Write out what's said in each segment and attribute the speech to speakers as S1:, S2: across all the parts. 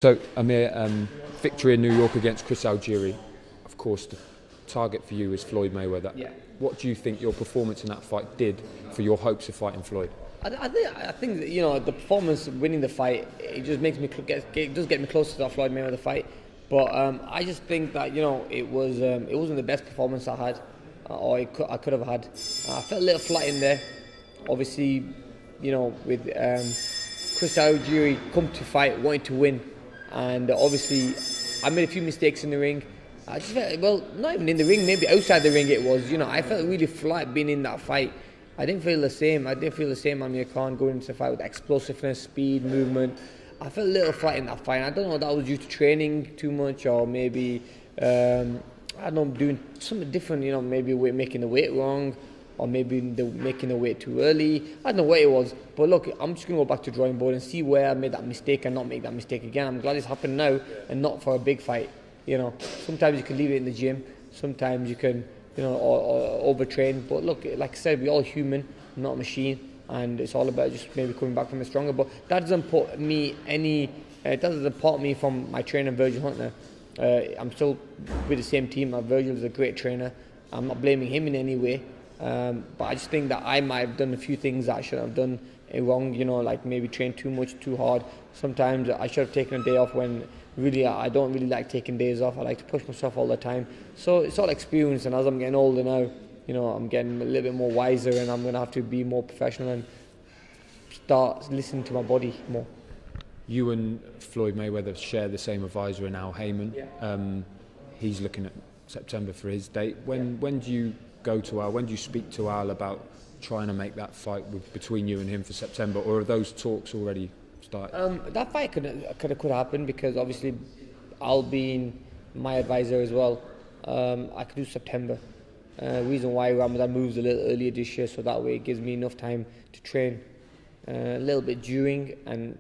S1: So, Amir, victory in New York against Chris Algieri. Of course, the target for you is Floyd Mayweather.
S2: Yeah.
S1: What do you think your performance in that fight did for your hopes of fighting Floyd?
S2: I think that, the performance, winning the fight, it just makes me it does get me closer to that Floyd Mayweather fight. But I just think that it wasn't the best performance I had, or I could have had. I felt a little flat in there. Obviously, with Chris Algieri come to fight, wanting to win, and obviously I made a few mistakes in the ring. I just felt, well, not even in the ring, maybe outside the ring it was. I felt really flat being in that fight. I didn't feel the same. I didn't feel the same Amir Khan going into the fight with explosiveness, speed, movement. I felt a little flat in that fight. I don't know if that was due to training too much, or maybe I don't know, doing something different. Maybe making the weight wrong, or maybe making the weight too early. I don't know what it was. But look, I'm just going to go back to drawing board and see where I made that mistake and not make that mistake again. I'm glad it's happened now and not for a big fight. Sometimes you can leave it in the gym. Sometimes you can, or overtrain. But look, like I said, we're all human, not a machine. And it's all about just maybe coming back from it stronger. But that doesn't put me it doesn't part me from my trainer, Virgil Hunter. I'm still with the same team. Virgil is a great trainer. I'm not blaming him in any way. But I just think that I might have done a few things that I shouldn't have done wrong, like maybe train too much, too hard. Sometimes I should have taken a day off when really I don't really like taking days off. I like to push myself all the time. So it's all experience, and as I'm getting older now, I'm getting a little bit more wiser, and I'm going to have to be more professional and start listening to my body more.
S1: You and Floyd Mayweather share the same advisor in Al Heyman.
S2: Yeah.
S1: He's looking at September for his date. When do you go to Al? When do you speak to Al about trying to make that fight between you and him for September, or are those talks already started?
S2: That fight could happen, because obviously Al being my advisor as well. I could do September. Reason why Ramadan moves a little earlier this year, so that way it gives me enough time to train a little bit during and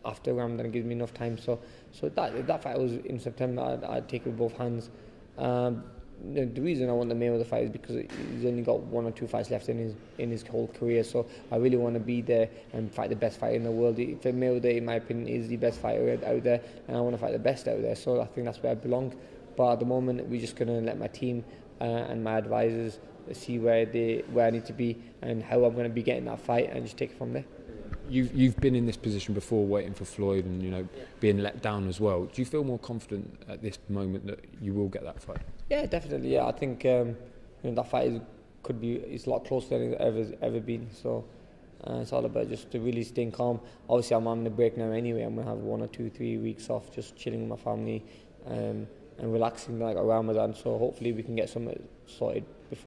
S2: after Ramadan. It gives me enough time. So that fight was in September. I'd take it with both hands. The reason I want the Mayweather fight is because he's only got 1 or 2 fights left in his whole career. So I really want to be there and fight the best fighter in the world. For Mayweather, in my opinion, is the best fighter out there, and I want to fight the best out there. So I think that's where I belong. But at the moment, we're just going to let my team and my advisors see where I need to be and how I'm going to be getting that fight, and just take it from there.
S1: You've been in this position before, waiting for Floyd, and being let down as well. Do you feel more confident at this moment that you will get that fight?
S2: Yeah, definitely. Yeah, I think that fight is a lot closer than it's ever been. So it's all about just really staying calm. Obviously, I'm on the break now anyway. I'm gonna have 1 or 2, 3 weeks off, just chilling with my family and relaxing like around Ramadan. So hopefully we can get something sorted before